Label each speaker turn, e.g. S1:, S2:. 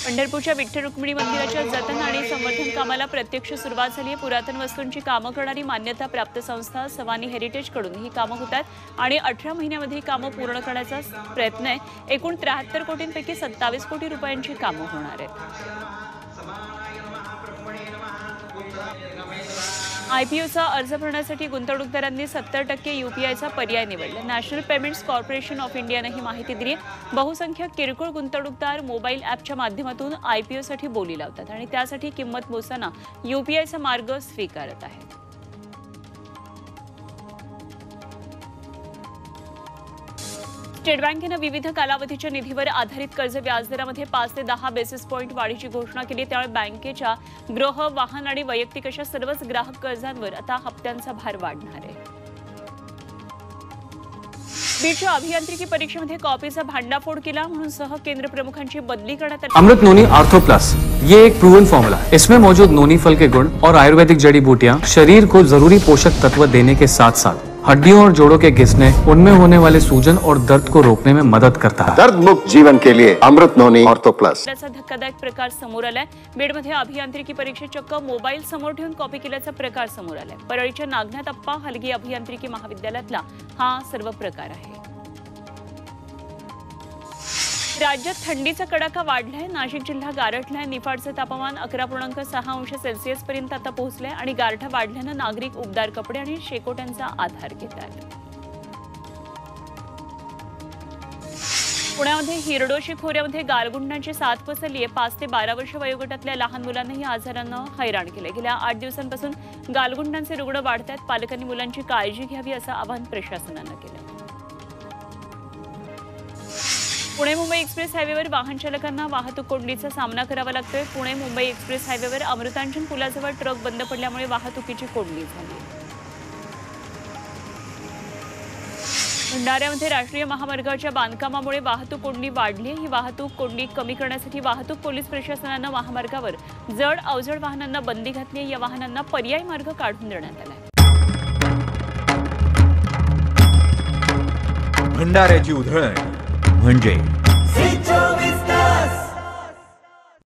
S1: पंढरपूरच्या विठ्ठल रुक्मिणी मंदिराच्या जतन आणि संवर्धन कामाला प्रत्यक्ष सुरुवात झाली आहे। पुरातन वस्तूंची कामं करणारी मान्यता प्राप्त संस्था सवानी हेरिटेजकडून ही कामं होतात आणि 18 महिन्यामध्ये ही कामं पूर्ण करण्याचा प्रयत्न आहे। एकूण 73 कोटींपैकी 27 कोटी रुपयांची कामं होणार आहेत। आयपीओचा अर्ज भरण्यासाठी गुंतवणूकदारांनी 70% यूपीआयचा पर्याय निवडला। नॅशनल पेमेंट्स कॉर्पोरेशन ऑफ इंडियाने ही माहिती दिली। बहुसंख्य किरकोळ गुंतवणूकदार मोबाईल ॲपच्या माध्यमातून आयपीओसाठी बोली लावतात आणि त्यासाठी किंमत मोजताना यूपीआयचा मार्ग स्वीकारत आहेत। स्टेट बँकेने विविध कालावधीच्या निधीवर आधारित कर्ज व्याजदरामध्ये 5 ते 10 बेसिस पॉइंट वाढीची घोषणा केली। त्यामुळे बँकेच्या गृह, वाहन आणि वैयक्तिक अशा सर्वच ग्राहक कर्जांवर आता हप्त्यांचा भार वाढणार आहे। बीडच्या अभियांत्रिकी परीक्षेमध्ये कॉपीचा भांडाफोड केला म्हणून सह केंद्र प्रमुखांची बदली करण्यात आली।
S2: अमृत नोनी आर्थो प्लस ये एक प्रूवन फॉर्मूला है। इसमें मौजूद नोनी फल के गुण और आयुर्वेदिक जड़ी बूटियां शरीर को जरूरी पोषक तत्व देने के साथ साथ हड्डियों और जोड़ों के घिसने, उनमें होने वाले सूजन और दर्द को रोकने में मदद करता है।
S3: दर्द मुक्त जीवन के लिए अमृत नोनी ऑर्थो प्लस।
S1: त्याचा धक्कादायक प्रकार समोर आलाय। बीडमध्ये अभियांत्रिकी परीक्षेत चक्क मोबाईल समोर ठेवून कॉपी केल्याचा प्रकार समोर आलाय। परळीच्या नागनाथ अप्पा हलगी अभियांत्रिकी महाविद्यालयातला हा सर्व प्रकार आहे। राज्यात थंडीचा कडाका वाढलाय। नाशिक जिल्हा गारठलाय। निफाडचं तापमान 11.6 अंश सेल्सिअस पर्यंत आता पोहोचलंय आणि गारठा वाढल्यानं नागरिक उबदार कपडे आणि शेकोट्यांचा आधार घेतात। पुण्यामध्ये हिरडोशी खोऱ्यामध्ये गारगुंडांची साथ पसरली आहे। 5 ते 12 वर्ष वयोगटातल्या लहान मुलांना या आजारानं हैराण केलंय। गेल्या 8 दिवसांपासून गालगुंडांचे रुग्ण वाढतात। पालकांनी मुलांची काळजी घ्यावी असं आवाहन प्रशासनानं केलं। पुणे मुंबई एक्सप्रेस हायवेवर वाहन चालकांना वाहतूक कोंडीचा सामना करावा लागतोय। पुणे मुंबई एक्सप्रेस हायवेवर अमृतांजन पुलाजवळ ट्रक बंद पडल्यामुळे वाहतुकीची कोंडी झाली। भंडाऱ्यामध्ये राष्ट्रीय महामार्गाच्या बांधकामामुळे वाहतूक कोंडी वाढली। ही वाहतूक कोंडी कमी करण्यासाठी वाहतूक पोलीस प्रशासनानं महामार्गावर जड अवजड वाहनांना बंदी घातली। या वाहनांना पर्यायी मार्ग काढून देण्यात आला।
S4: भंडाऱ्याची उधळण म्हणजे